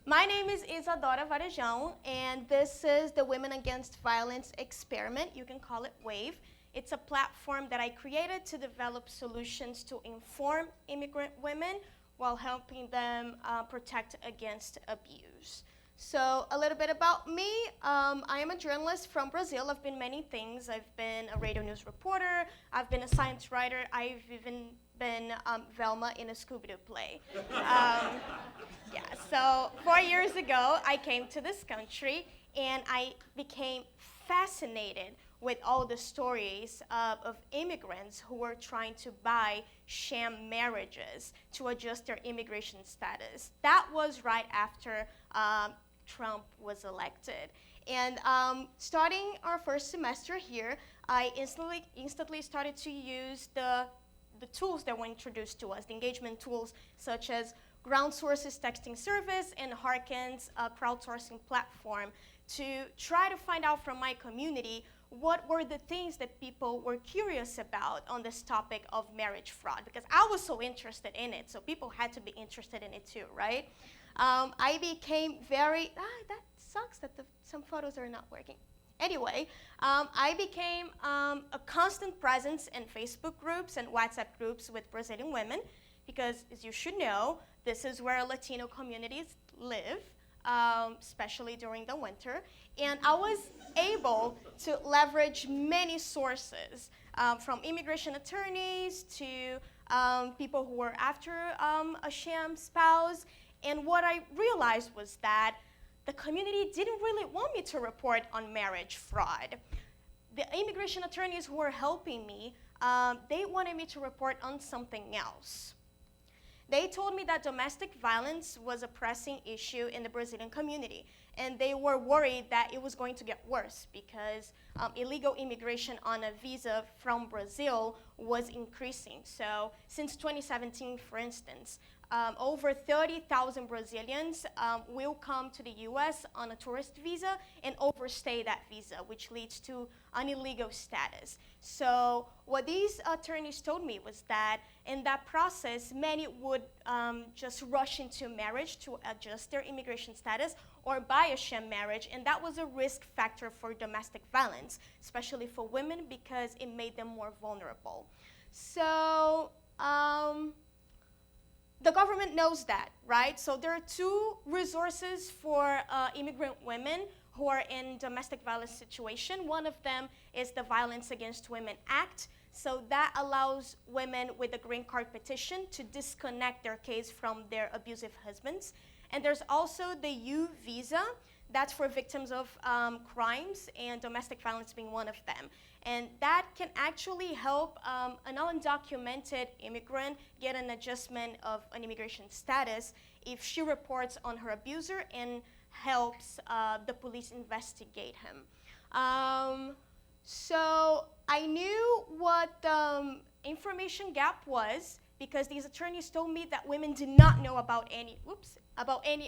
My name is Isadora Varejão, and this is the Women Against Violence Experiment. You can call it WAVE. It's a platform that I created to develop solutions to inform immigrant women while helping them protect against abuse. So a little bit about me. I am a journalist from Brazil. I've been many things. I've been a radio news reporter. I've been a science writer. I've even been Velma in a Scooby-Doo play. Yeah, so 4 years ago, I came to this country, and I became fascinated with all the stories of immigrants who were trying to buy sham marriages to adjust their immigration status. That was right after Trump was elected. And starting our first semester here, I instantly started to use the tools that were introduced to us, the engagement tools such as Ground Source's texting service and Harkin's crowdsourcing platform to try to find out from my community what were the things that people were curious about on this topic of marriage fraud, because I was so interested in it, so people had to be interested in it too, right? I became very, that sucks that some photos are not working. Anyway, I became a constant presence in Facebook groups and WhatsApp groups with Brazilian women, because as you should know, this is where Latino communities live, especially during the winter. And I was able to leverage many sources, from immigration attorneys to people who were after a sham spouse. And what I realized was that the community didn't really want me to report on marriage fraud. The immigration attorneys who were helping me, they wanted me to report on something else. They told me that domestic violence was a pressing issue in the Brazilian community, and they were worried that it was going to get worse because illegal immigration on a visa from Brazil was increasing. So since 2017, for instance, over 30,000 Brazilians will come to the US on a tourist visa and overstay that visa, which leads to an illegal status. So what these attorneys told me was that in that process, many would just rush into marriage to adjust their immigration status or buy a sham marriage, and that was a risk factor for domestic violence, especially for women, because it made them more vulnerable. So the government knows that, right? So there are two resources for immigrant women who are in domestic violence situation. One of them is the Violence Against Women Act. So that allows women with a green card petition to disconnect their case from their abusive husbands. And there's also the U visa. That's for victims of crimes, and domestic violence being one of them. And that can actually help an undocumented immigrant get an adjustment of an immigration status if she reports on her abuser and helps the police investigate him. So I knew what the information gap was because these attorneys told me that women did not know about any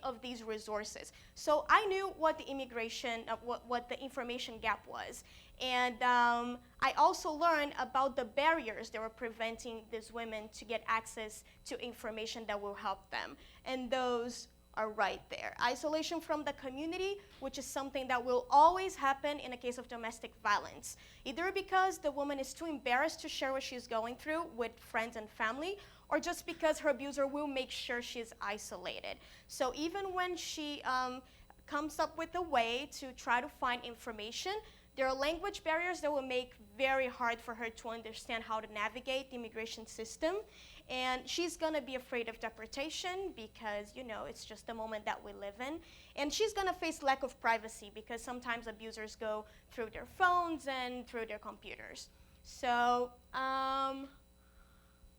of these resources. So I knew what the what the information gap was. And I also learned about the barriers that were preventing these women to get access to information that will help them. And those are right there. Isolation from the community, which is something that will always happen in a case of domestic violence, either because the woman is too embarrassed to share what she's going through with friends and family, or just because her abuser will make sure she's isolated. So even when she comes up with a way to try to find information, there are language barriers that will make very hard for her to understand how to navigate the immigration system. And she's gonna be afraid of deportation because, you know, it's just the moment that we live in. And she's gonna face lack of privacy because sometimes abusers go through their phones and through their computers. So,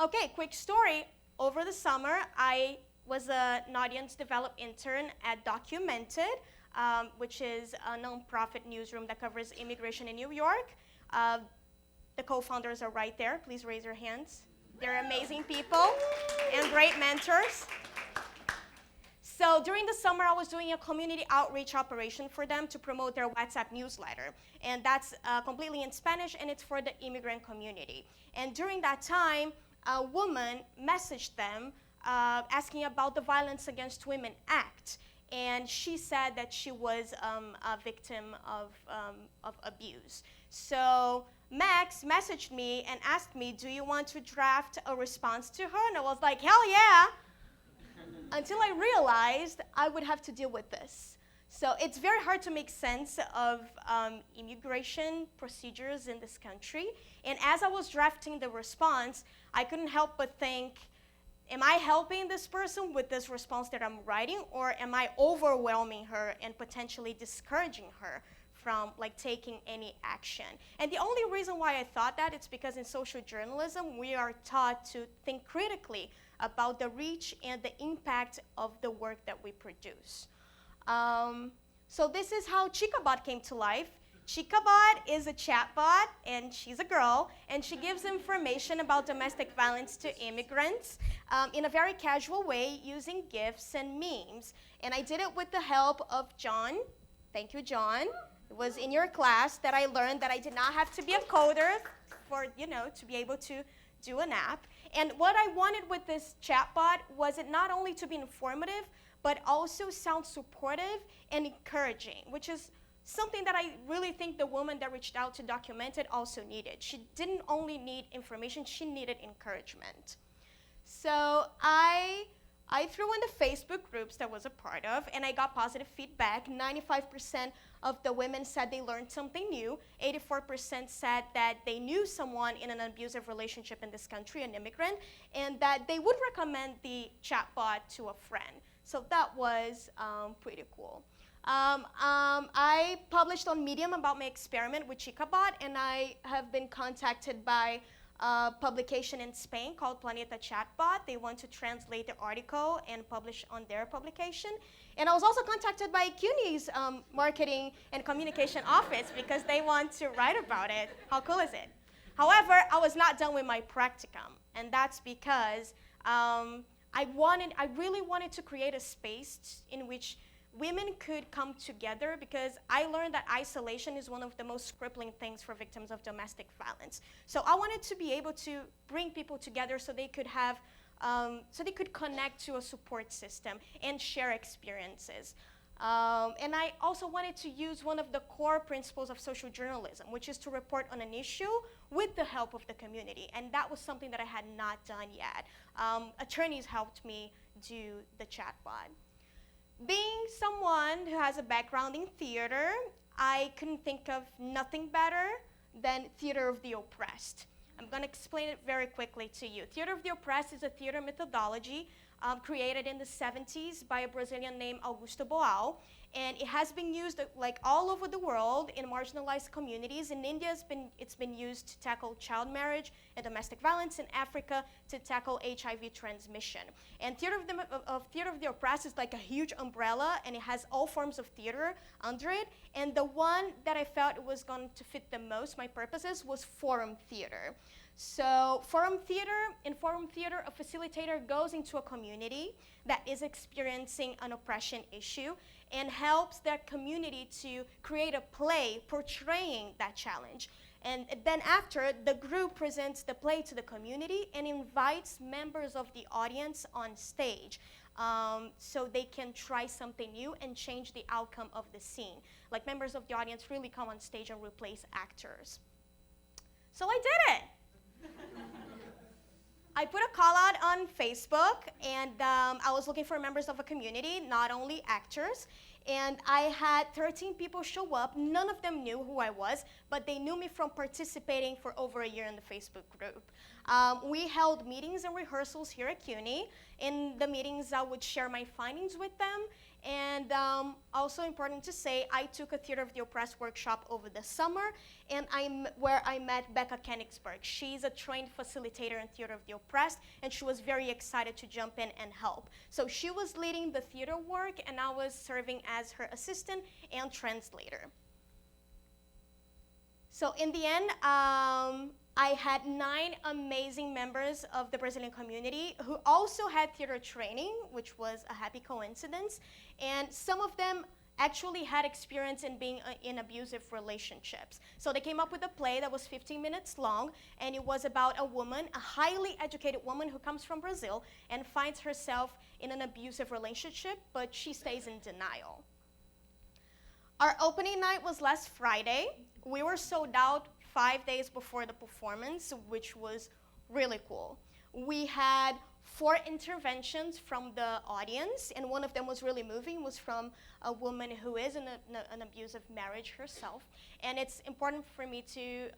okay, quick story. Over the summer, I was an audience develop intern at Documented, which is a nonprofit newsroom that covers immigration in New York. The co-founders are right there. Please raise your hands. They're amazing people and great mentors. So during the summer, I was doing a community outreach operation for them to promote their WhatsApp newsletter. And that's completely in Spanish, and it's for the immigrant community. And during that time, a woman messaged them asking about the Violence Against Women Act. and she said that she was a victim of abuse. So Max messaged me and asked me, do you want to draft a response to her? And I was like, hell yeah, until I realized I would have to deal with this. So it's very hard to make sense of immigration procedures in this country. And as I was drafting the response, I couldn't help but think, am I helping this person with this response that I'm writing, or am I overwhelming her and potentially discouraging her from taking any action? And the only reason why I thought that is because in social journalism, we are taught to think critically about the reach and the impact of the work that we produce. So this is how ChicaBot came to life. ChicaBot is a chatbot, and she's a girl, and she gives information about domestic violence to immigrants in a very casual way using GIFs and memes. And I did it with the help of John. Thank you, John. It was in your class that I learned that I did not have to be a coder to be able to do an app. And what I wanted with this chatbot was it not only to be informative, but also sound supportive and encouraging, which is something that I really think the woman that reached out to document it also needed. She didn't only need information, she needed encouragement. So I threw in the Facebook groups that I was a part of, and I got positive feedback. 95% of the women said they learned something new. 84% said that they knew someone in an abusive relationship in this country, an immigrant, and that they would recommend the chatbot to a friend. So that was pretty cool. I published on Medium about my experiment with ChicaBot, and I have been contacted by a publication in Spain called Planeta Chatbot. They want to translate the article and publish on their publication. And I was also contacted by CUNY's marketing and communication office because they want to write about it. How cool is it? However, I was not done with my practicum, and that's because I really wanted to create a space in which women could come together, because I learned that isolation is one of the most crippling things for victims of domestic violence. So I wanted to be able to bring people together so they could have, so they could connect to a support system and share experiences. And I also wanted to use one of the core principles of social journalism, which is to report on an issue with the help of the community. And that was something that I had not done yet. Attorneys helped me do the chatbot. Being someone who has a background in theater, I couldn't think of nothing better than theater of the oppressed. I'm going to explain it very quickly to you. Theater of the oppressed is a theater methodology created in the 70s by a Brazilian named Augusto Boal, and it has been used all over the world in marginalized communities. In India, it's been used to tackle child marriage and domestic violence. In Africa, to tackle HIV transmission. And Theater of the Oppressed is like a huge umbrella, and it has all forms of theater under it. And the one that I felt was going to fit the most my purposes was forum theater. So in forum theater, a facilitator goes into a community that is experiencing an oppression issue and helps that community to create a play portraying that challenge. And then after, the group presents the play to the community and invites members of the audience on stage so they can try something new and change the outcome of the scene. Like, members of the audience really come on stage and replace actors. So I did it. I put a call out on Facebook, and I was looking for members of a community, not only actors. And I had 13 people show up. None of them knew who I was, but they knew me from participating for over a year in the Facebook group. We held meetings and rehearsals here at CUNY. In the meetings, I would share my findings with them. And also important to say, I took a Theater of the Oppressed workshop over the summer, and where I met Becca Kenigsberg. She's a trained facilitator in Theater of the Oppressed, and she was very excited to jump in and help. So she was leading the theater work, and I was serving as her assistant and translator. So in the end, I had 9 amazing members of the Brazilian community who also had theater training, which was a happy coincidence. And some of them actually had experience in being in abusive relationships. So they came up with a play that was 15 minutes long, and it was about a woman, a highly educated woman who comes from Brazil and finds herself in an abusive relationship, but she stays in denial. Our opening night was last Friday. We were sold out 5 days before the performance, which was really cool. We had 4 interventions from the audience, and one of them was really moving. It was from a woman who is in an abusive marriage herself. And it's important for me to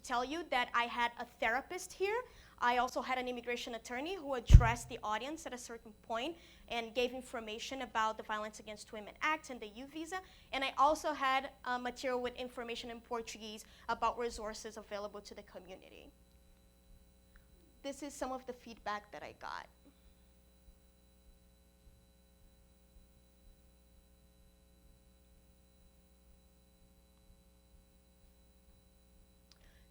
tell you that I had a therapist here. I also had an immigration attorney who addressed the audience at a certain point and gave information about the Violence Against Women Act and the U visa. And I also had material with information in Portuguese about resources available to the community. This is some of the feedback that I got.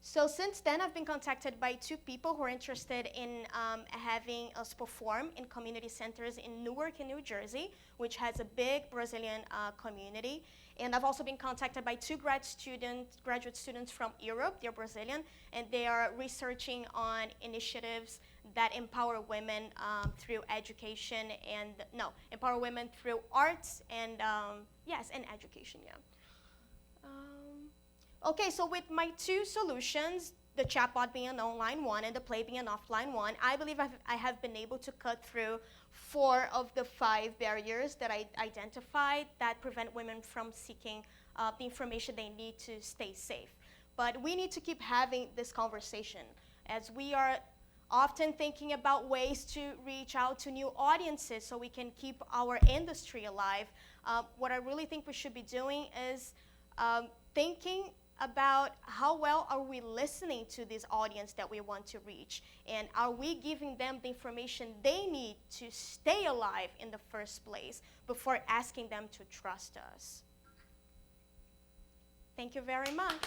So since then, I've been contacted by 2 people who are interested in having us perform in community centers in Newark and New Jersey, which has a big Brazilian community. And I've also been contacted by 2 graduate students from Europe. They're Brazilian, and they are researching on initiatives that empower women through education and, empower women through arts and, and education, yeah. Okay, so with my 2 solutions, the chatbot being an online one and the play being an offline one, I believe I have been able to cut through 4 of the 5 barriers that I identified that prevent women from seeking the information they need to stay safe. But we need to keep having this conversation as we are often thinking about ways to reach out to new audiences so we can keep our industry alive. What I really think we should be doing is thinking about how well are we listening to this audience that we want to reach, and are we giving them the information they need to stay alive in the first place before asking them to trust us. Thank you very much.